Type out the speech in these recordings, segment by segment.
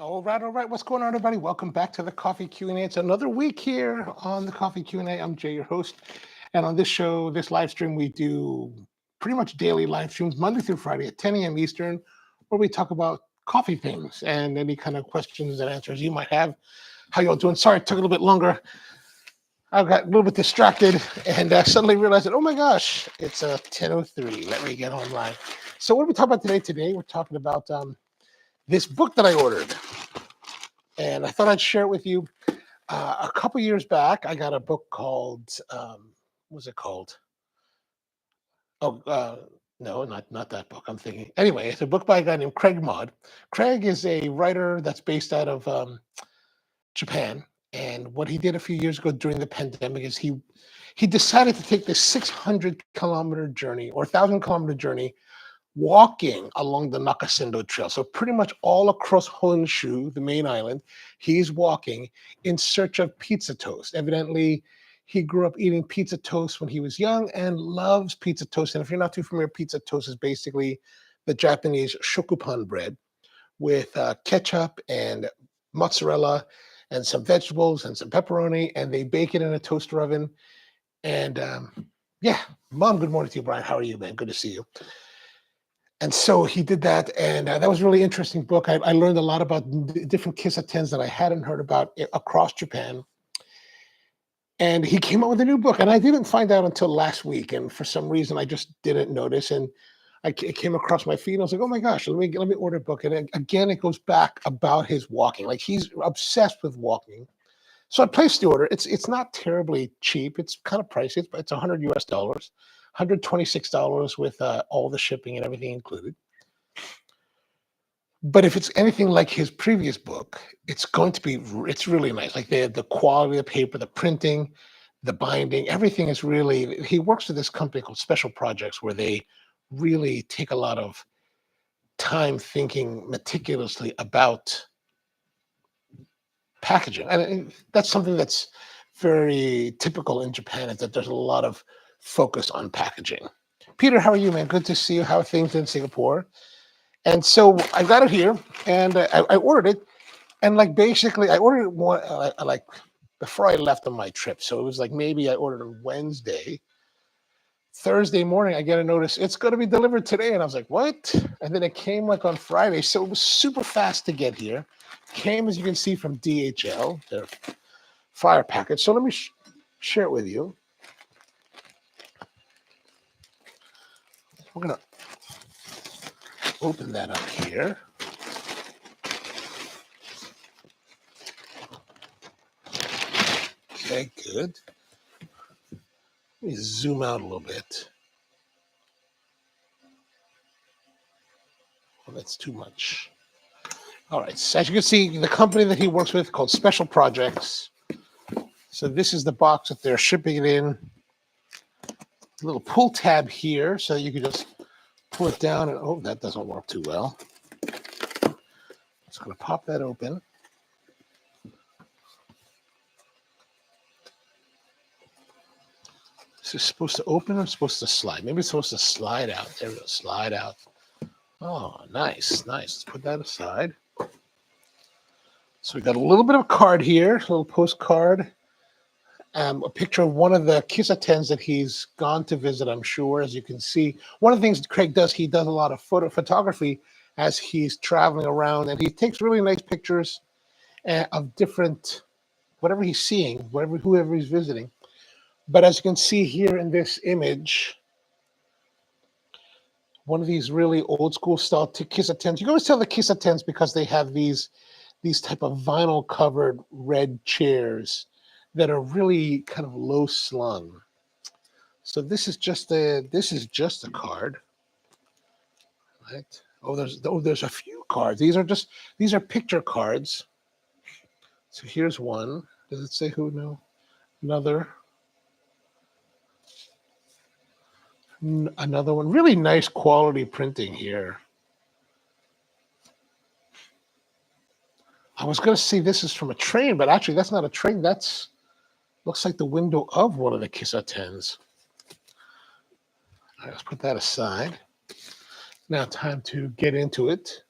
All right, all right. What's going on, everybody? Welcome back to the Coffee Q&A. It's another week here on the Coffee Q&A. I'm Jay, your host. And on this show, this live stream, we do pretty much daily live streams, Monday through Friday at 10 a.m. Eastern, where we talk about coffee things and any kind of questions and answers you might have. How y'all doing? Sorry, it took a little bit longer. I got a little bit distracted and suddenly realized that, oh my gosh, it's 10:03. Let me get online. So what are we talking about today? Today, we're talking about this book that I ordered. And I thought I'd share it with you. A couple years back, I got a book called, what was it called? Oh, no, not that book. I'm thinking. Anyway, it's a book by a guy named Craig Maud. Craig is a writer that's based out of Japan. And what he did a few years ago during the pandemic is he decided to take this 600-kilometer journey or 1,000-kilometer journey walking along the Nakasendo Trail. So pretty much all across Honshu, the main island, he's walking in search of pizza toast. Evidently, he grew up eating pizza toast when he was young and loves pizza toast. And if you're not too familiar, pizza toast is basically the Japanese shokupan bread with ketchup and mozzarella and some vegetables and some pepperoni, and they bake it in a toaster oven. And yeah, Mom, good morning to you, Brian. How are you, man? Good to see you. And so he did that, and that was a really interesting book. I learned a lot about different kissatens that I hadn't heard about across Japan. And he came out with a new book, and I didn't find out until last week. And for some reason, I just didn't notice. And it came across my feed, and I was like, "Oh my gosh, let me order a book." And again, it goes back about his walking. Like he's obsessed with walking. So I placed the order. It's not terribly cheap. It's kind of pricey. It's $100 US, $126 with all the shipping and everything included. But if it's anything like his previous book, it's really nice. Like the quality of the paper, the printing, the binding, everything is really. He works with this company called Special Projects, where they really take a lot of time thinking meticulously about packaging, and that's something that's very typical in Japan. Is that there's a lot of focus on packaging. Peter, how are you, man? Good to see you. How are things in Singapore? And so I got it here, and I ordered it, and like basically I ordered it one like before I left on my trip. So it was like maybe I ordered it Wednesday. Thursday morning, I get a notice it's going to be delivered today, and I was like, "What?" And then it came like on Friday, so it was super fast to get here. Came, as you can see, from DHL, their fire package. So let me share it with you. We're gonna open that up here. Okay, good. Let me zoom out a little bit. Well, that's too much. All right, so as you can see, the company that he works with called Special Projects. So this is the box that they're shipping it in. A little pull tab here, so you can just pull it down. And oh, that doesn't work too well. Just gonna pop that open. This is supposed to open or supposed to slide? Maybe it's supposed to slide out. There we go, slide out. Oh, nice, nice. Let's put that aside. So we got a little bit of a card here, a little postcard. A picture of one of the kissatens that he's gone to visit, I'm sure. As you can see, one of the things Craig does, he does a lot of photography as he's traveling around, and he takes really nice pictures of different, whatever he's seeing, whoever he's visiting. But as you can see here in this image, one of these really old school style kissatens. You can always tell the kissatens because they have these type of vinyl covered red chairs that are really kind of low slung. So this is just a card, right? There's a few cards. These are picture cards. So here's one. Does it say who? No. Another one. Really nice quality printing here. I was going to say this is from a train, but actually that's not a train. Looks like the window of one of the kissatens. All right, let's put that aside. Now time to get into it.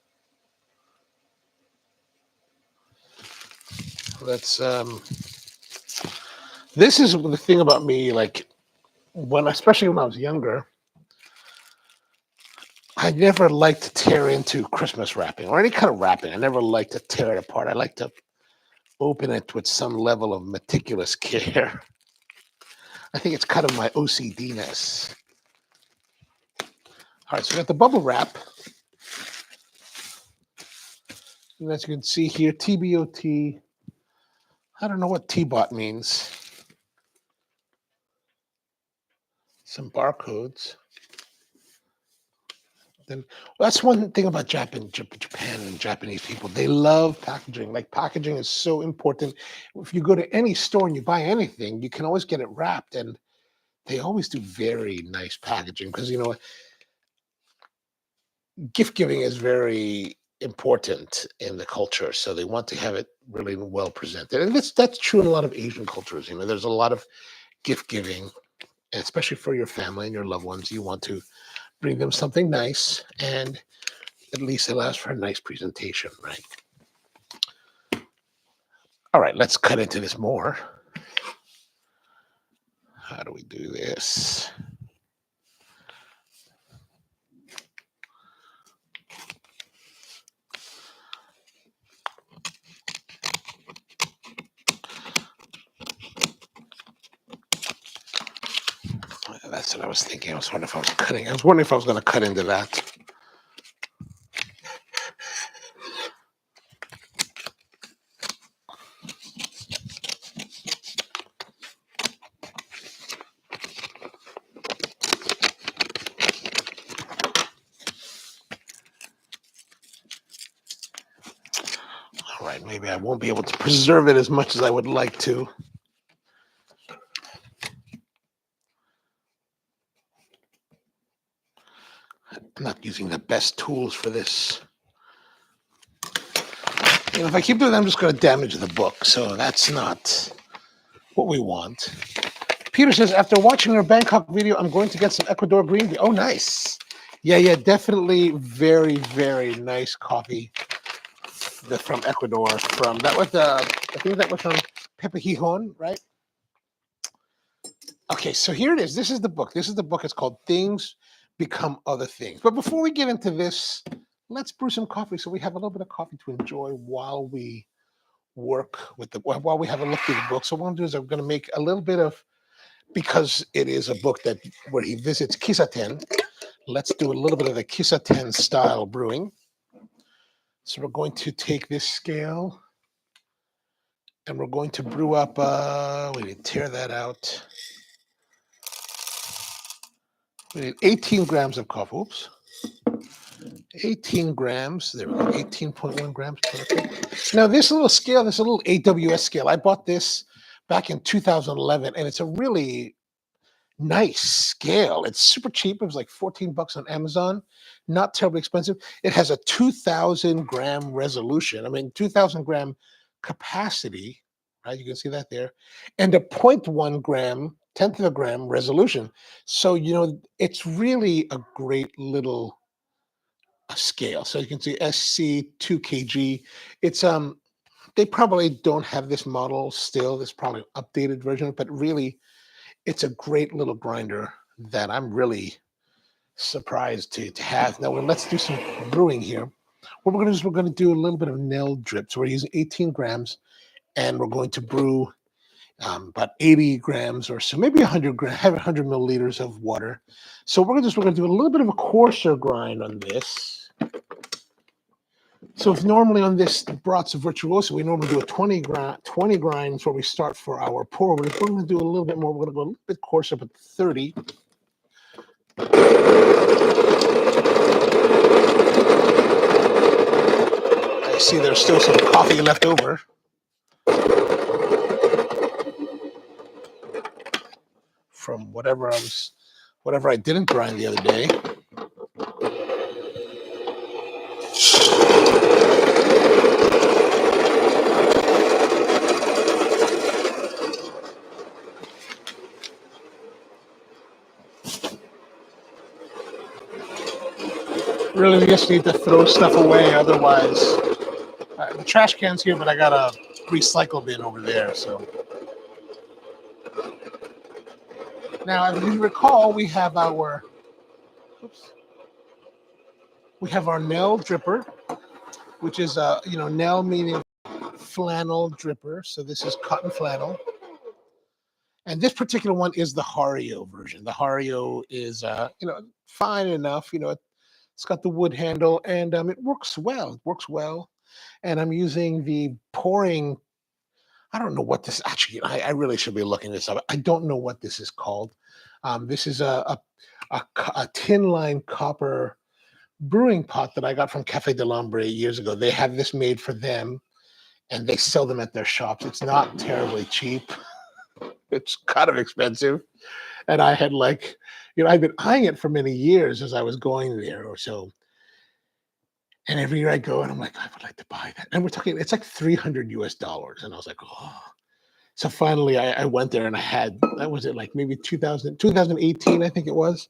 Let's. This is the thing about me. Like especially when I was younger, I never liked to tear into Christmas wrapping or any kind of wrapping. I never liked to tear it apart. I like to open it with some level of meticulous care. I think it's kind of my OCD-ness. All right, so we got the bubble wrap. And as you can see here, TBOT. I don't know what T-bot means. Some barcodes. Then that's one thing about Japan and Japanese people. They love packaging. Like packaging is so important. If you go to any store and you buy anything, you can always get it wrapped, and they always do very nice packaging because gift giving is very important in the culture. So they want to have it really well presented, and that's true in a lot of Asian cultures. There's a lot of gift giving, especially for your family and your loved ones. You want to bring them something nice, and at least it allows for a nice presentation, right? All right, let's cut into this more. How do we do this? That's what I was thinking. I was wondering if I was going to cut into that. All right, maybe I won't be able to preserve it as much as I would like to. I'm not using the best tools for this. If I keep doing that, I'm just going to damage the book. So that's not what we want. Peter says, after watching your Bangkok video, I'm going to get some Ecuador green tea. Oh, nice. Yeah, definitely very, very nice coffee from Ecuador. I think that was from Pepe Gijon, right? Okay, so here it is. This is the book. It's called Things Become Other Things. But before we get into this, let's brew some coffee so we have a little bit of coffee to enjoy while we work while we have a look through the book. So what I'm going to do is I'm going to make a little bit of, because it is a book where he visits Kissaten, let's do a little bit of the Kissa style brewing. So we're going to take this scale and we're going to brew up, we need to tear that out. We need 18 grams of coffee. Oops. 18 grams. There we go. 18.1 grams. Perfect. Now, this little AWS scale, I bought this back in 2011, and it's a really nice scale. It's super cheap. It was like $14 on Amazon. Not terribly expensive. It has a 2,000 gram resolution. 2,000 gram capacity, right? You can see that there. And a 0.1 gram, tenth of a gram resolution. So, it's really a great little scale. So you can see SC 2 kg. It's they probably don't have this model still. This probably updated version, but really it's a great little grinder that I'm really surprised to have. Now let's do some brewing here. What we're going to do a little bit of nail drip. So we're using 18 grams, and we're going to brew about 80 grams or so, maybe 100 milliliters of water. So we're going to do a little bit of a coarser grind on this. So if normally on this Brazza Virtuoso, we normally do a 20 grinds where we start for our pour. But if we're going to do a little bit more, we're going to go a little bit coarser, but 30. I see there's still some coffee left over. From whatever I didn't grind the other day. Really just need to throw stuff away, otherwise The trash can's here, but I got a recycle bin over there. So now, as you recall, we have our nail dripper, which is nail meaning flannel dripper. So this is cotton flannel. And this particular one is the Hario version. The Hario is, fine enough. It's got the wood handle, and it works well. It works well. And I'm using the pouring. I don't know what this actually. I really should be looking this up. I don't know what this is called. This is a tin line copper brewing pot that I got from Cafe de l'Ombre years ago. They have this made for them, and they sell them at their shops. It's not terribly cheap. It's kind of expensive. And I had I've been eyeing it for many years as I was going there or so. And every year I go and I'm like, I would like to buy that. And we're talking, it's like $300. And I was like, oh. So finally I went there and I had, that was it like maybe 2018, I think it was,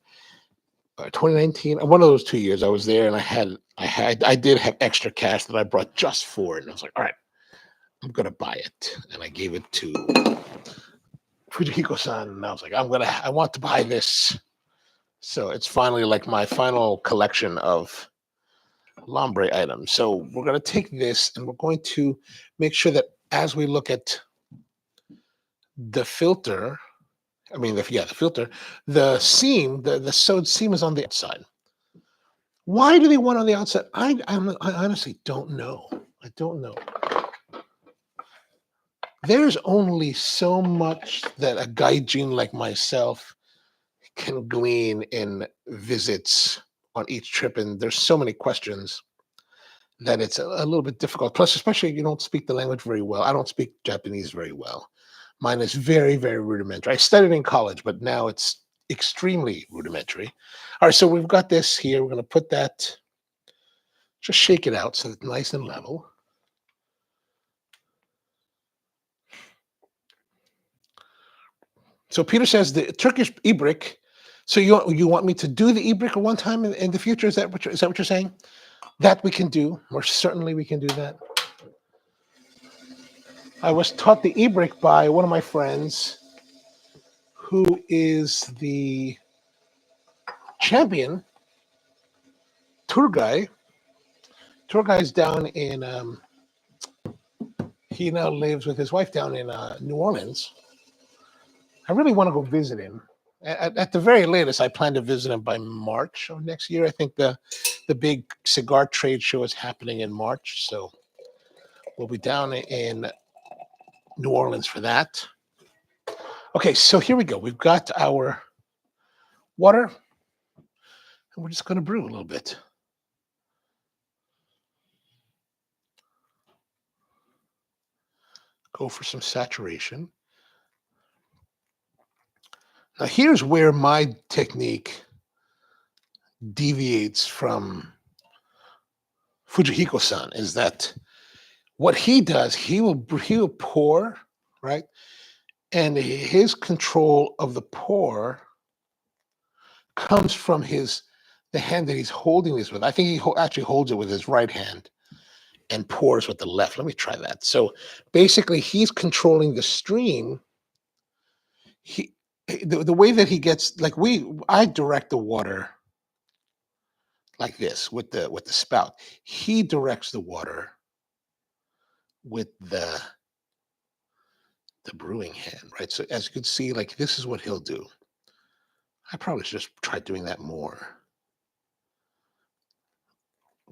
or 2019. One of those 2 years I was there and I did have extra cash that I brought just for it. And I was like, all right, I'm going to buy it. And I gave it to Fujihiko-san, and I was like, I want to buy this. So it's finally like my final collection of Lombre items. So we're going to take this and we're going to make sure that as we look at the filter, the filter, the seam, the sewed seam is on the outside. Why do they want on the outside? I honestly don't know. I don't know. There's only so much that a gaijin like myself can glean in visits on each trip, and there's so many questions that it's a little bit difficult. Plus, especially if you don't speak the language very well. I don't speak Japanese very well. Mine is very, very rudimentary. I studied in college, but now it's extremely rudimentary. All right, so we've got this here. We're going to put that, just shake it out so it's nice and level. So Peter says the Turkish ibrik. So you want me to do the ibrik at one time in the future? Is that what you're saying? That we can do. Or certainly we can do that. I was taught the ibrik by one of my friends who is the champion tour guy. Tour guy's down in, he now lives with his wife down in New Orleans. I really want to go visit him. At the very latest, I plan to visit him by March of next year. I think the big cigar trade show is happening in March. So we'll be down in New Orleans for that. Okay, so here we go. We've got our water, and we're just going to brew a little bit. Go for some saturation. Now, here's where my technique deviates from Fujihiko-san, is that what he does, he will pour, right? And his control of the pour comes from the hand that he's holding this with. I think he actually holds it with his right hand and pours with the left. Let me try that. So basically, he's controlling the stream. The way that he gets, I direct the water like this with the spout. He directs the water with the brewing hand, right? So as you can see, like this is what he'll do. I probably should just try doing that more.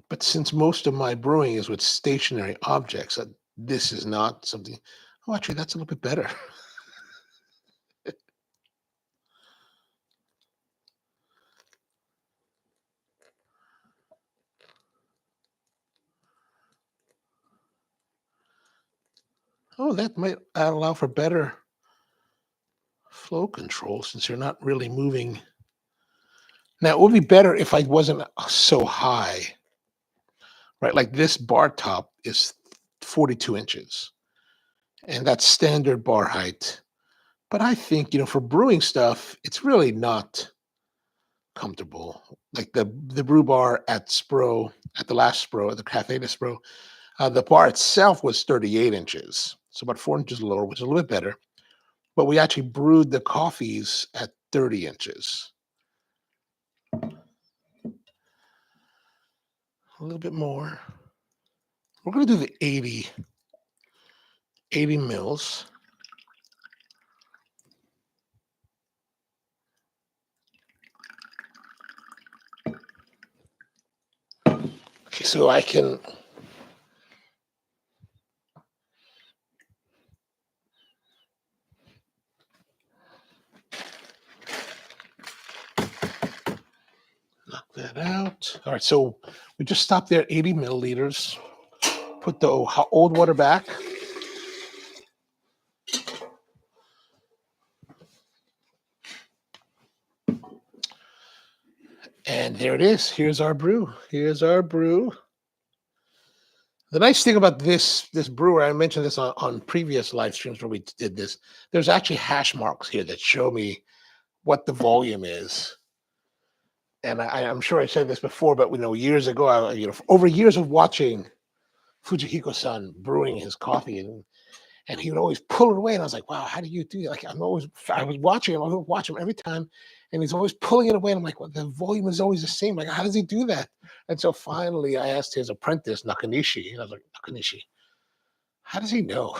But since most of my brewing is with stationary objects, this is not something. Oh, actually, that's a little bit better. Oh, that might allow for better flow control since you're not really moving. Now, it would be better if I wasn't so high, right? Like this bar top is 42 inches, and that's standard bar height. But I think, for brewing stuff, it's really not comfortable. Like the brew bar at Spro, at the last Spro, at the Cafe de Spro, The bar itself was 38 inches, so about 4 inches lower, which is a little bit better. But we actually brewed the coffees at 30 inches. A little bit more. We're going to do the 80 mils. Okay, so I can knock that out. All right, so we just stopped there at 80 milliliters. Put the old water back. And there it is. Here's our brew. Here's our brew. The nice thing about this brewer, I mentioned this on previous live streams where we did this, there's actually hash marks here that show me what the volume is. And I'm sure I said this before, but years ago, over years of watching Fujihiko-san brewing his coffee, and he would always pull it away, and I was like, wow, how do you do that? Like I was watching him, I would watch him every time, and he's always pulling it away, and I'm like, well, the volume is always the same. Like, how does he do that? And so finally I asked his apprentice, Nakanishi, and I was like, Nakanishi, how does he know?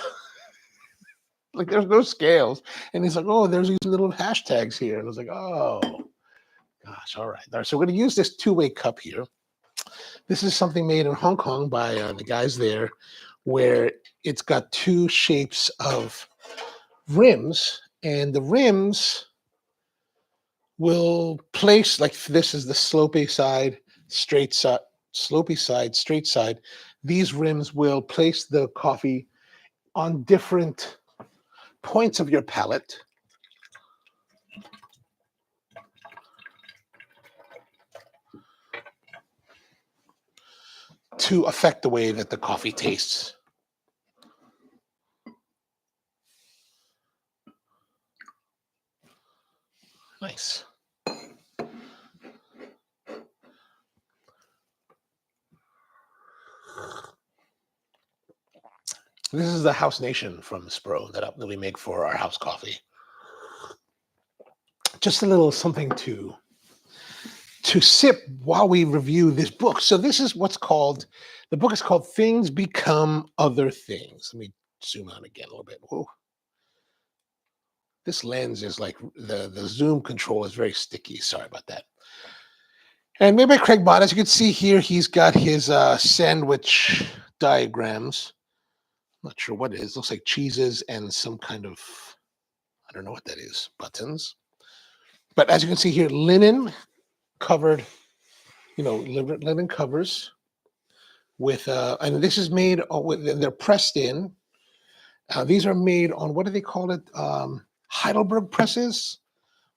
Like, there's no scales. And he's like, oh, there's these little hashtags here. And I was like, oh gosh, all right. So we're going to use this two-way cup here. This is something made in Hong Kong by the guys there, where it's got two shapes of rims, and the rims will place, like this is the slopey side, straight side, slopey side, straight side. These rims will place the coffee on different points of your palate. To affect the way that the coffee tastes. Nice. This is the House Nation from Spro that we make for our house coffee. Just a little something to sip while we review this book. So this is what's called, the book is called Things Become Other Things. Let me zoom out again a little bit. Whoa. This lens is like, the zoom control is very sticky. Sorry about that. And made by Craig Bott. As you can see here, he's got his sandwich diagrams. Not sure what it is. Looks like cheeses and some kind of, I don't know what that is, buttons. But as you can see here, linen covered, linen covers with, and this is made with, they're pressed in. These are made on, what do they call it? Heidelberg presses,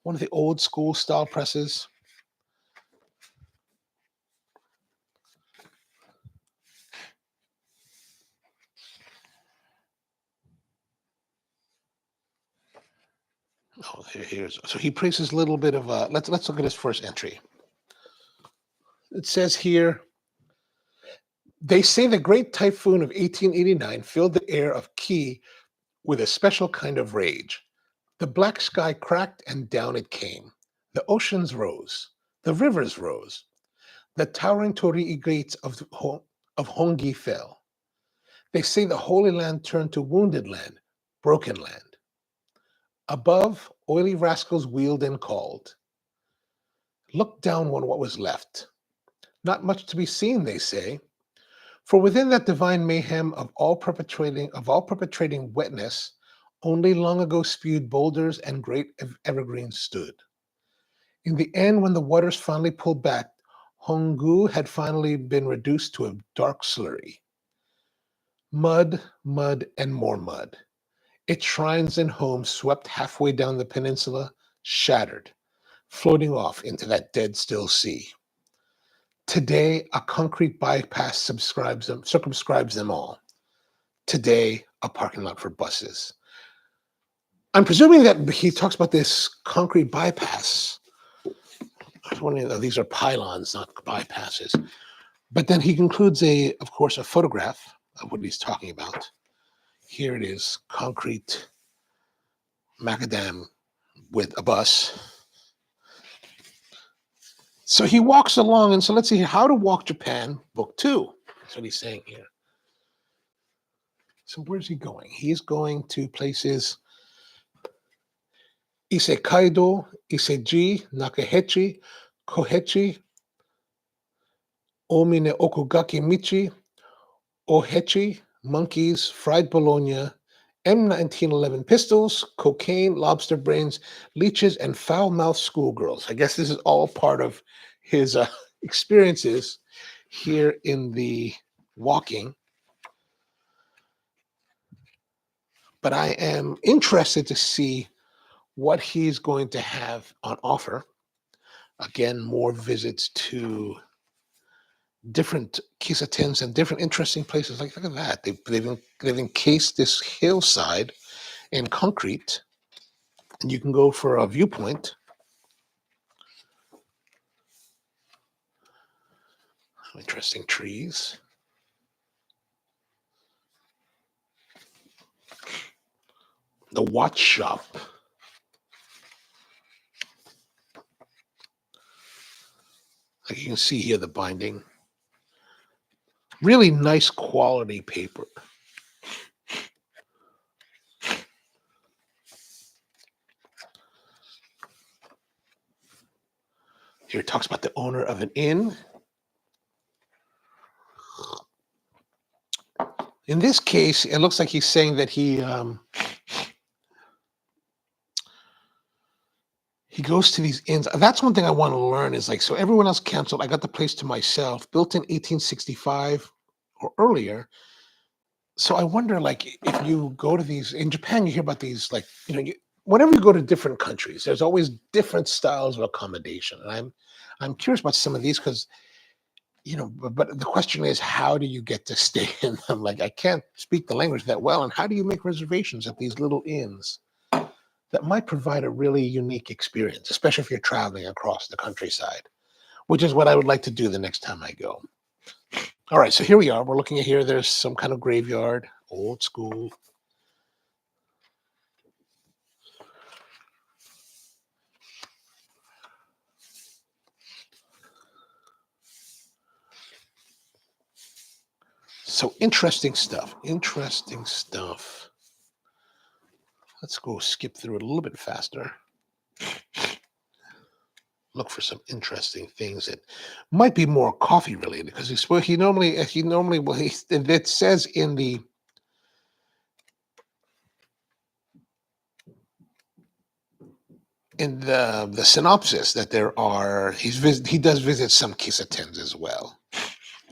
one of the old school style presses. Oh, here's, so he places a little bit of, let's look at his first entry. It says here, they say the great typhoon of 1889 filled the air of Kii with a special kind of rage. The black sky cracked and down it came. The oceans rose. The rivers rose. The towering torii gates of Hongi fell. They say the Holy Land turned to wounded land, broken land. Above, oily rascals wheeled and called. Look down on what was left. Not much to be seen, they say. For within that divine mayhem of all perpetrating wetness, only long ago spewed boulders and great evergreens stood. In the end, when the waters finally pulled back, Hongu had finally been reduced to a dark slurry. Mud, mud, and more mud. Its shrines and homes swept halfway down the peninsula, shattered, floating off into that dead still sea. Today, a concrete bypass circumscribes them all. Today, a parking lot for buses. I'm presuming that he talks about this concrete bypass. I was wondering, these are pylons, not bypasses. But then he concludes of course, a photograph of what he's talking about. Here it is, concrete macadam with a bus. So he walks along, and so let's see, How to Walk Japan, Book 2. That's what he's saying here. So where's he going? He's going to places Isekaido, Iseji, Nakahechi, Kohechi, Omine Okugaki Michi, Ohechi, monkeys, fried bologna, M1911 pistols, cocaine, lobster brains, leeches, and foul-mouthed schoolgirls. I guess this is all part of his experiences here in the walking. But I am interested to see what he's going to have on offer. Again, more visits to different kissatens and different interesting places. Like, look at that. They've encased this hillside in concrete, and you can go for a viewpoint. Interesting trees. The watch shop. Like you can see here, the binding. Really nice quality paper. Here it talks about the owner of an inn. In this case, it looks like he's saying that he goes to these inns. That's one thing I want to learn is like, so everyone else canceled. I got the place to myself, built in 1865 or earlier. So I wonder, like, if you go to these in Japan, you hear about these, like, whenever you go to different countries, there's always different styles of accommodation. And I'm curious about some of these because, but the question is, how do you get to stay in them? Like, I can't speak the language that well, and how do you make reservations at these little inns that might provide a really unique experience, especially if you're traveling across the countryside, which is what I would like to do the next time I go. All right, so here we are. We're looking at here. There's some kind of graveyard, old school. So interesting stuff. Interesting stuff. Let's go skip through it a little bit faster. Look for some interesting things that might be more coffee related, because it says in the synopsis that he does visit some kissatens as well.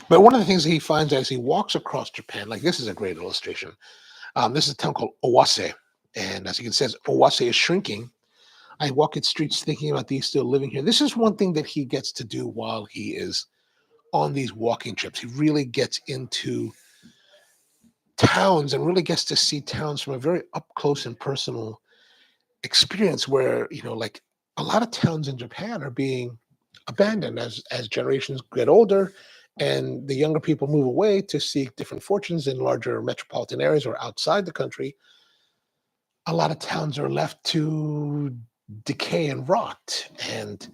But one of the things that he finds as he walks across Japan, like this is a great illustration. This is a town called Owase, and as it says, Owase is shrinking. I walk its streets thinking about these still living here. This is one thing that he gets to do while he is on these walking trips. He really gets into towns and really gets to see towns from a very up close and personal experience where, like a lot of towns in Japan are being abandoned as generations get older and the younger people move away to seek different fortunes in larger metropolitan areas or outside the country. A lot of towns are left to decay and rot. And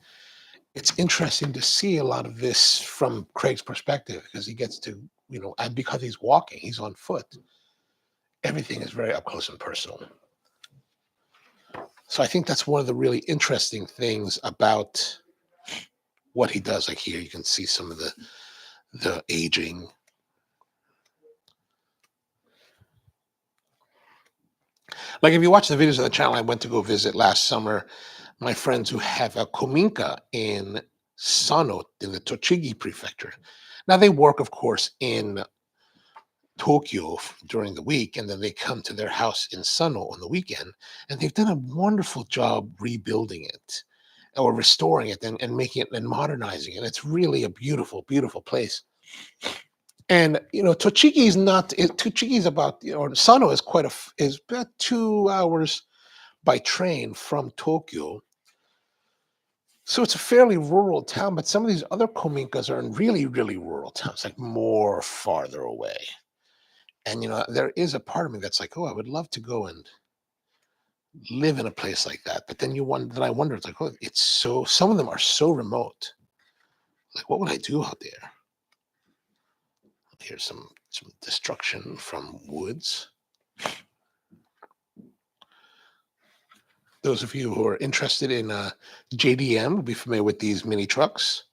it's interesting to see a lot of this from Craig's perspective, because he gets to, and because he's walking, he's on foot. Everything is very up close and personal. So I think that's one of the really interesting things about what he does. Like here, you can see some of the aging. Like if you watch the videos on the channel, I went to go visit last summer my friends who have a kominka in Sano in the Tochigi prefecture. Now they work, of course, in Tokyo during the week, and then they come to their house in Sano on the weekend, and they've done a wonderful job rebuilding it or restoring it and making it and modernizing it. It's really a beautiful, beautiful place. And Tochigi is about, or Sano is is about 2 hours by train from Tokyo. So it's a fairly rural town, but some of these other kominkas are in really, really rural towns, like more farther away. And, there is a part of me that's like, oh, I would love to go and live in a place like that. But then I wonder, it's like, oh, some of them are so remote. Like, what would I do out there? Here's some destruction from woods. Those of you who are interested in JDM will be familiar with these mini trucks.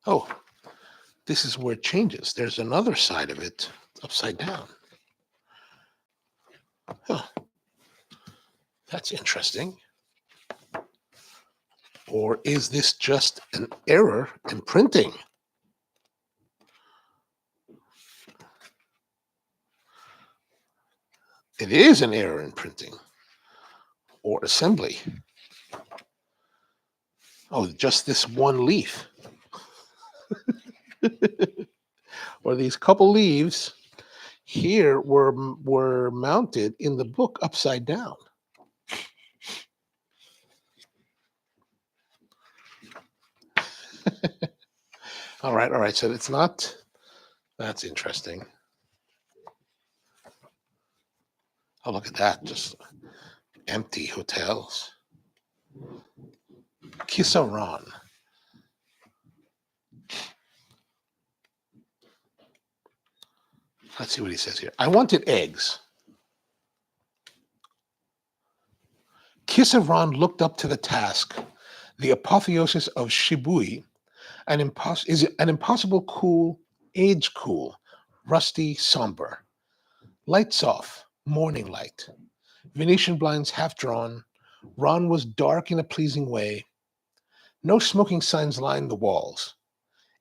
Oh, this is where it changes. There's another side of it upside down. Huh. That's interesting. Or is this just an error in printing? It is an error in printing or assembly. Oh, just this one leaf. Or these couple leaves here were mounted in the book upside down. All right. So it's not. That's interesting. Oh, look at that. Just empty hotels. Kissa. Let's see what he says here. I wanted eggs. Kissa looked up to the task. The apotheosis of Shibui, is an impossible cool, age cool, rusty, somber. Lights off, morning light. Venetian blinds half drawn. Ron was dark in a pleasing way. No smoking signs lined the walls.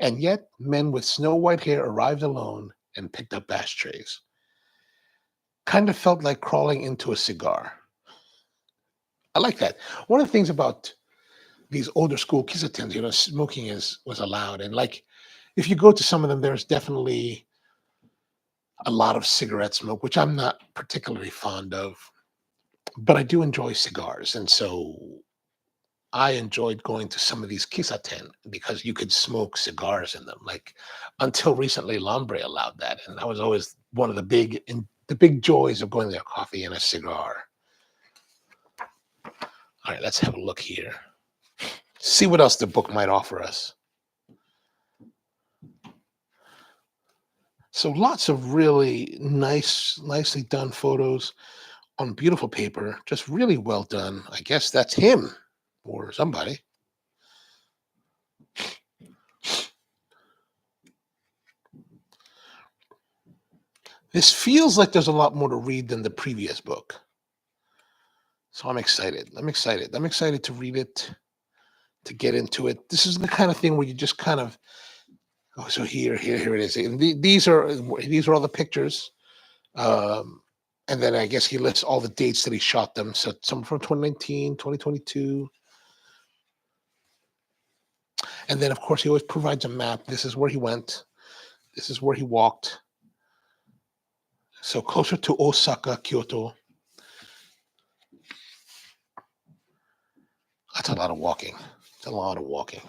And yet, men with snow white hair arrived alone and picked up ashtrays. Kind of felt like crawling into a cigar. I like that. One of the things about these older school kissatens, smoking was allowed. And like, if you go to some of them, there's definitely a lot of cigarette smoke, which I'm not particularly fond of. But I do enjoy cigars. And so I enjoyed going to some of these kissaten because you could smoke cigars in them. Like until recently, Lambre allowed that. And that was always one of the big joys of going to a coffee and a cigar. All right, let's have a look here. See what else the book might offer us. So lots of really nicely done photos on beautiful paper, just really well done. I guess that's him or somebody. This feels like there's a lot more to read than the previous book. So I'm excited. I'm excited to read it, to get into it. This is the kind of thing where you just kind of, oh, so here it is. And these are all the pictures. And then I guess he lists all the dates that he shot them. So some from 2019, 2022. And then, of course, he always provides a map. This is where he went. This is where he walked. So closer to Osaka, Kyoto. That's a lot of walking. It's a lot of walking.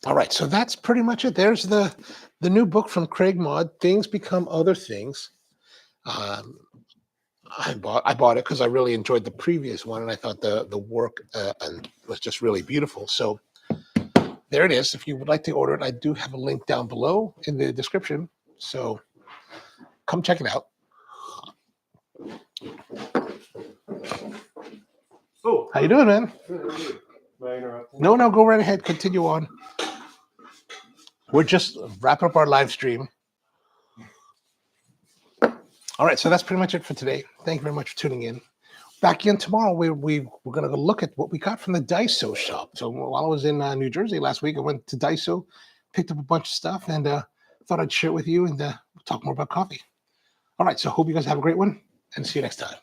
All right, so that's pretty much it. There's the new book from Craig Maud, Things Become Other Things. I bought it because I really enjoyed the previous one, and I thought the work and was just really beautiful. So there it is. If you would like to order it, I do have a link down below in the description. So come check it out. Oh, how you doing, man? Good. No, go right ahead. Continue on. We're just wrapping up our live stream. All right, so that's pretty much it for today. Thank you very much for tuning in. Back in tomorrow, we're going to go look at what we got from the Daiso shop. So while I was in New Jersey last week, I went to Daiso, picked up a bunch of stuff, and thought I'd share it with you and talk more about coffee. All right, so hope you guys have a great one, and see you next time.